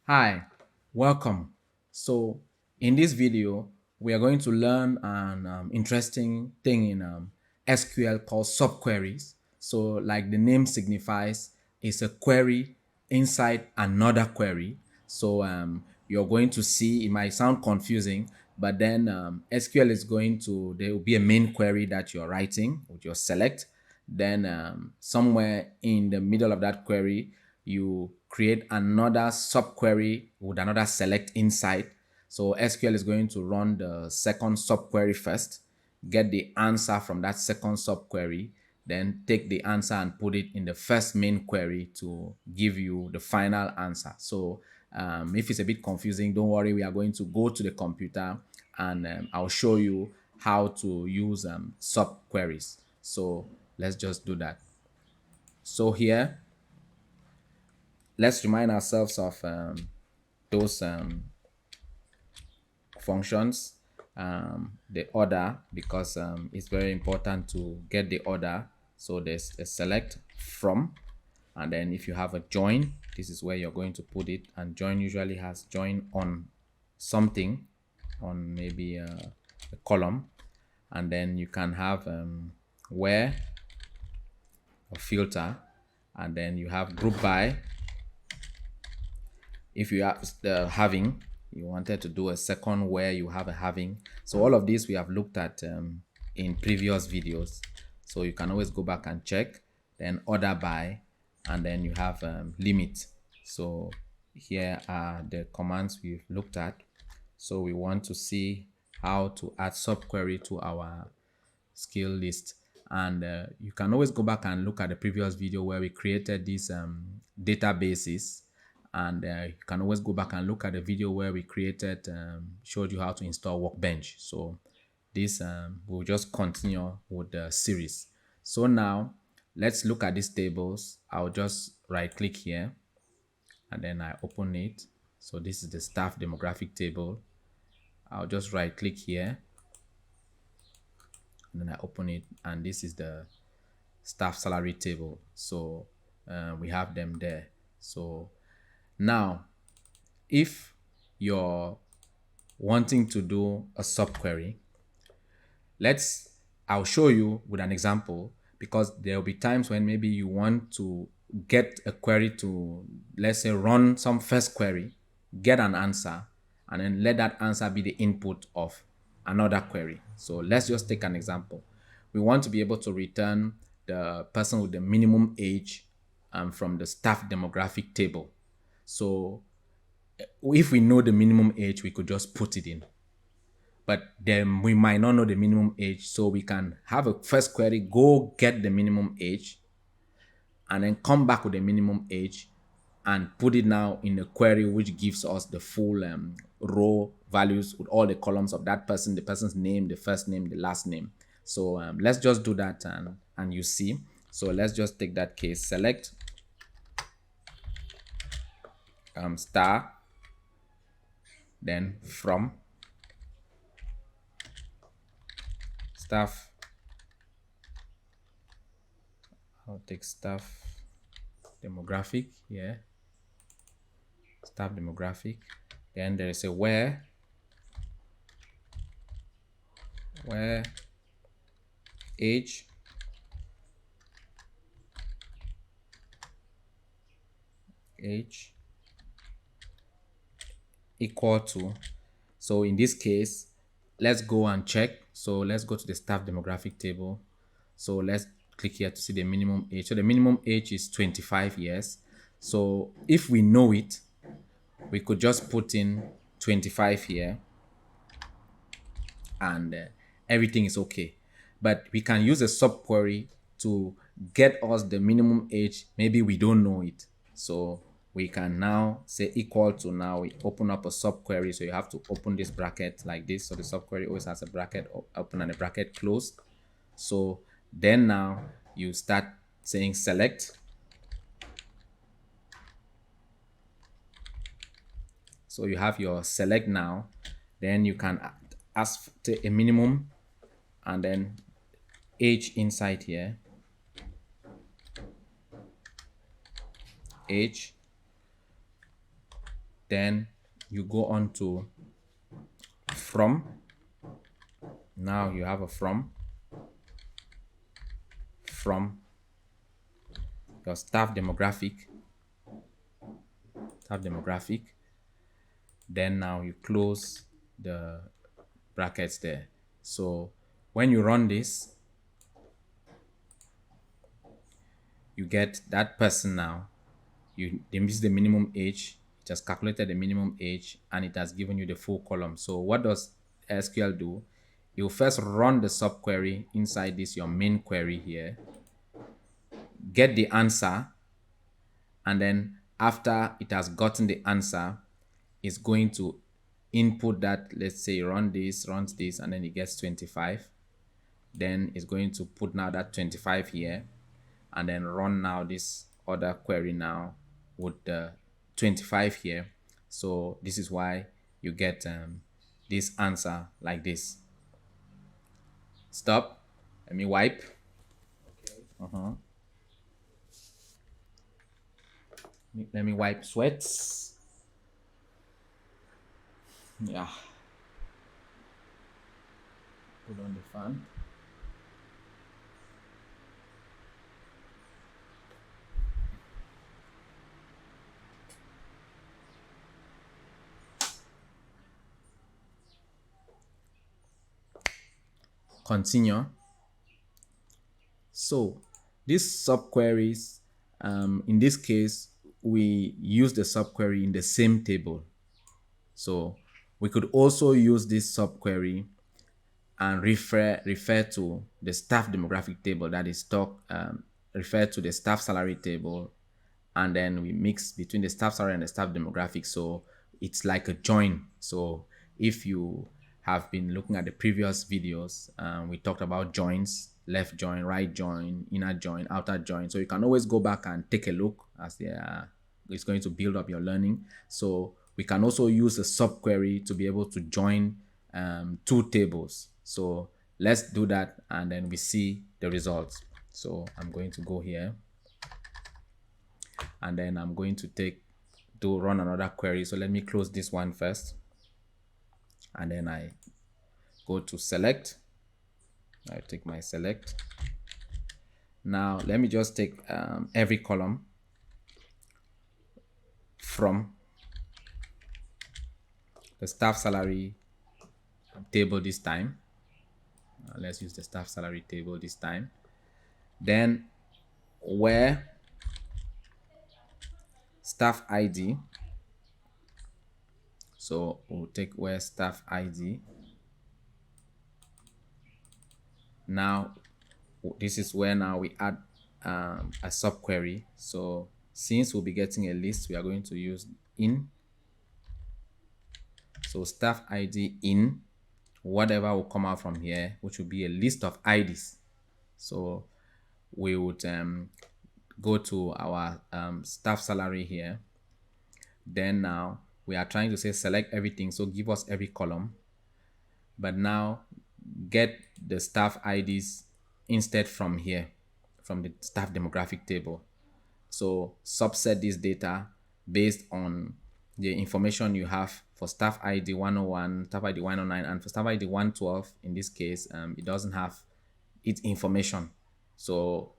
Hi, welcome. So, in this video, we are going to learn an interesting thing in SQL called subqueries. So, like the name signifies, it's a query inside another query. So, you're going to see, it might sound confusing, but then SQL is going to, there will be a main query that you're writing with your select. Then somewhere in the middle of that query, you create another subquery with another select inside. So SQL is going to run the second subquery first, get the answer from that second subquery, then take the answer and put it in the first main query to give you the final answer. So if it's a bit confusing, don't worry, we are going to go to the computer and I'll show you how to use subqueries. So let's just do that. So here, let's remind ourselves of those functions, the order, because it's very important to get the order. So there's a select from, and then if you have a join, this is where you're going to put it. And join usually has join on something, on maybe a column, and then you can have where, a filter, and then you have group by. If you have the having, you wanted to do a second where you have a having. So all of this we have looked at in previous videos, so you can always go back and check. Then order by, and then you have limit. So here are the commands we've looked at. So we want to see how to add subquery to our skill list, and you can always go back and look at the previous video where we created these databases, and you can always go back and look at the video where we created showed you how to install Workbench. So this will just continue with the series. So now let's look at these tables. I'll just right click here and then I open it. So this is the staff demographic table. I'll just right click here and then I open it, and this is the staff salary table. So we have them there. So now if you're wanting to do a subquery, I'll show you with an example, because there will be times when maybe you want to get a query to, let's say, run some first query, get an answer, and then let that answer be the input of another query. So let's just take an example. We want to be able to return the person with the minimum age from the staff demographic table. So if we know the minimum age, we could just put it in, but then we might not know the minimum age. So we can have a first query, go get the minimum age, and then come back with the minimum age and put it now in a query which gives us the full row values with all the columns of that person, the person's name, the first name, the last name. So let's just do that, and you see. So let's just take that case, select star, then from staff. I'll take staff demographic here, staff demographic. Then there is a where age equal to. So in this case, let's go and check. So let's go to the staff demographic table. So let's click here to see the minimum age. So the minimum age is 25 years. So if we know it, we could just put in 25 here, and everything is okay. But we can use a subquery to get us the minimum age. Maybe we don't know it, so we can now say equal to. Now we open up a subquery, so you have to open this bracket like this. So the subquery always has a bracket open and a bracket closed. So then now you start saying select. So you have your select now. Then you can ask a minimum, and then age inside here, age, Then you go on to from. Now you have a from your staff demographic. Then now you close the brackets there. So when you run this, you get that person now. This is the minimum age. It has calculated the minimum age and it has given you the full column. So what does SQL do? You first run the subquery inside this your main query here, get the answer, and then after it has gotten the answer, it's going to input that. Let's say runs this, and then it gets 25. Then it's going to put now that 25 here, and then run now this other query now with the 25 here. So this is why you get this answer like this. Stop. Let me wipe. Let me wipe sweats. Yeah. Put on the fan. Continue. So these subqueries, in this case, we use the subquery in the same table. So we could also use this subquery and refer to the staff demographic table, that is refer to the staff salary table, and then we mix between the staff salary and the staff demographic. So it's like a join. So if you have been looking at the previous videos, we talked about joins: left join, right join, inner join, outer join. So you can always go back and take a look as it's going to build up your learning. So we can also use a subquery to be able to join two tables. So let's do that and then we see the results. So I'm going to go here and then I'm going to run another query. So let me close this one first, and then I go to select. I take my select. Now let me just take every column from the staff salary table this time. Let's use the staff salary table this time. Then where staff ID. So we'll take where staff ID. Now this is where now we add a subquery. So since we'll be getting a list, we are going to use in. So staff ID in whatever will come out from here, which will be a list of IDs. So we would go to our staff salary here. Then now we are trying to say select everything, so give us every column, but now get the staff IDs instead from here, from the staff demographic table. So subset this data based on the information you have for staff ID 101, staff ID 109, and for staff ID 112. In this case, it doesn't have its information, so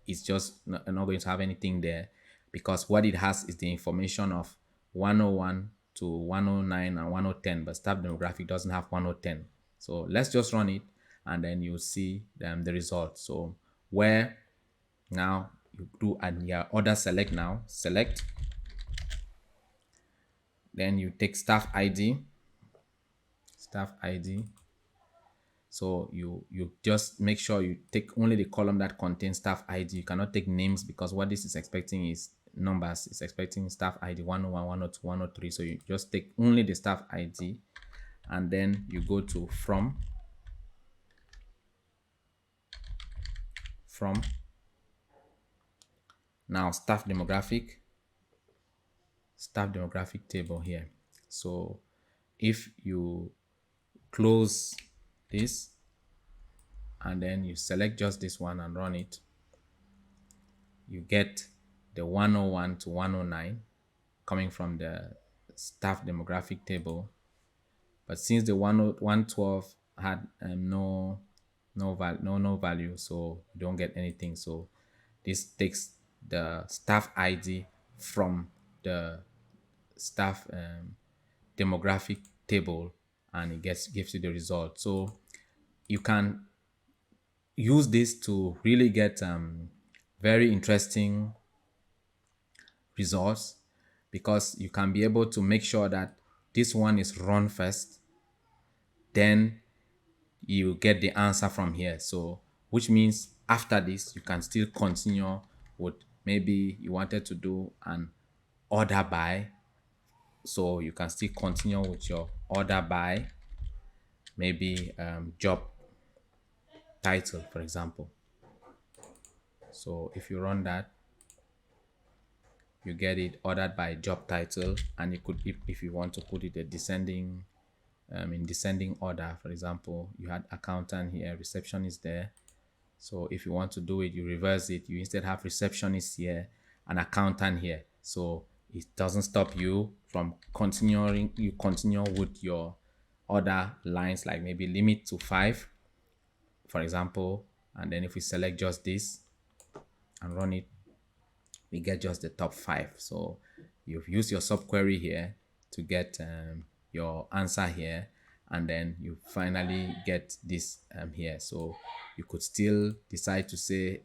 it's just not going to have anything there, because what it has is the information of 101 to 109 and 1010, but staff demographic doesn't have 1010. So let's just run it and then you'll see the result. So where now you do and your order select, now select, then you take staff ID. So you just make sure you take only the column that contains staff ID. You cannot take names, because what this is expecting is numbers. It's expecting staff ID 101, 102, 103. So you just take only the staff ID, and then you go to from now staff demographic table here. So if you close this and then you select just this one and run it, you get the 101 to 109 coming from the staff demographic table. But since the 112 had no value, so you don't get anything. So this takes the staff ID from the staff demographic table, and it gives you the result. So you can use this to really get very interesting results, because you can be able to make sure that this one is run first, then you get the answer from here. So which means after this you can still continue with, maybe you wanted to do an order by, so you can still continue with your order by, maybe job title, for example. So if you run that, you get it ordered by job title, and you could, if you want to put it a descending in descending order. For example, you had accountant here, receptionist there. So if you want to do it, you reverse it. You instead have receptionist here and accountant here. So it doesn't stop you from continuing. You continue with your other lines, like maybe limit to 5, for example. And then if we select just this and run it, we get just the top 5. So you've used your subquery here to get your answer here, and then you finally get this here. So you could still decide to say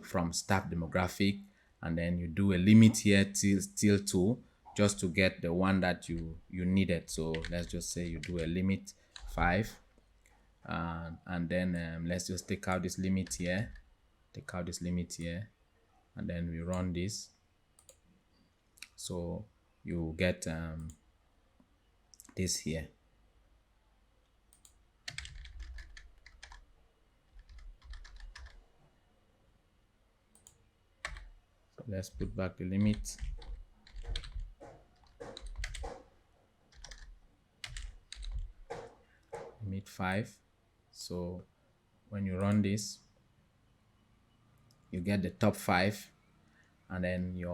from staff demographic, and then you do a limit here till 2, just to get the one that you needed. So let's just say you do a limit 5, and then let's just take out this limit here, and then we run this. So you get this here. So let's put back the limit. Limit 5. So when you run this, you get the top 5, and then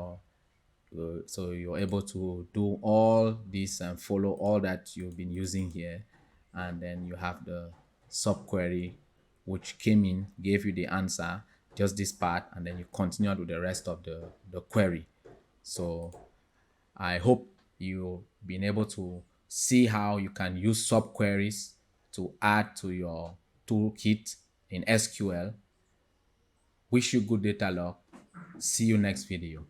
so you're able to do all this and follow all that you've been using here, and then you have the subquery which came in, gave you the answer, just this part, and then you continued with the rest of the query. So I hope you've been able to see how you can use subqueries to add to your toolkit in SQL. Wish you good data luck. See you next video.